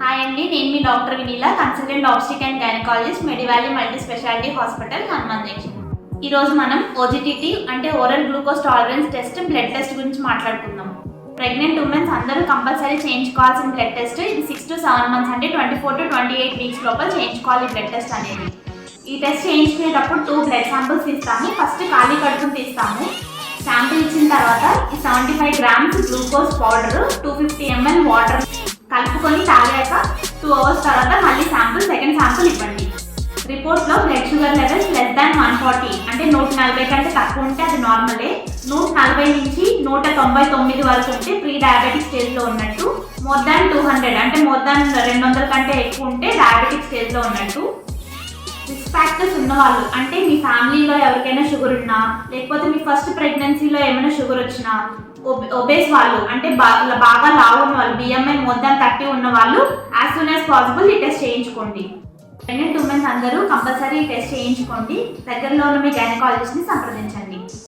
Hi అండి, నేను మీ doctor Vinila, consultant obstetric and gynaecologist, Medivalley multi speciality hospital, Hanuman junction. ఈరోజు మనం ఓజిటిటీ అంటే oral glucose tolerance test, blood test గురించి మాట్లాడుకుందాం. ప్రెగ్నెంట్ ఉమెన్స్ అందరూ కంపల్సరీ చేయించుకోవాల్సిన బ్లడ్ టెస్ట్. ఇది 6 to 7 months అంటే 24 to 28 వీక్స్ లోపల చేయించుకోవాలి బ్లడ్ టెస్ట్ అనేది. ఈ టెస్ట్ చేయించుకునేటప్పుడు 2 బ్లడ్ శాంపిల్స్ తీస్తాము. ఫస్ట్ ఖాళీ కడుపును తీస్తాము. శాంపిల్ ఇచ్చిన తర్వాత ఈ 75 grams glucose powder 250 ml water కలుపుకొని తాగాక 2 hours తర్వాత మళ్ళీ సెకండ్ శాంపుల్ ఇవ్వండి. రిపోర్ట్లో blood sugar levels less than 140 అంటే 140 కంటే తక్కువ ఉంటే అది నార్మలే. 140 నుంచి 199 వరకు ఉంటే ప్రీ డయాబెటిక్ స్టేజ్లో ఉన్నట్టు. మోర్ దాన్ 200 అంటే మోర్ దాన్ 200 కంటే ఎక్కువ ఉంటే డయాబెటిక్ స్టేజ్లో ఉన్నట్టు. రిస్క్ ఫ్యాక్టర్స్ ఉన్నవాళ్ళు అంటే మీ ఫ్యామిలీలో ఎవరికైనా షుగర్ ఉన్నా, లేకపోతే మీ ఫస్ట్ ప్రెగ్నెన్సీలో ఏమైనా షుగర్ వచ్చినా, ఒబేస్ వాళ్ళు అంటే బాగా లావు ఉన్న వాళ్ళు, BMI మోర్ దాన్ 30 ఉన్న వాళ్ళు యాజ్ సూన్ యాజ్ పాసిబుల్ ఈ టెస్ట్ చేయించుకోండి. ప్రెగ్నెంట్ ఉమెన్స్ అందరూ కంపల్సరీ ఈ టెస్ట్ చేయించుకోండి. దగ్గరలో ఉన్న మీ గైనకాలజిస్ట్ని సంప్రదించండి.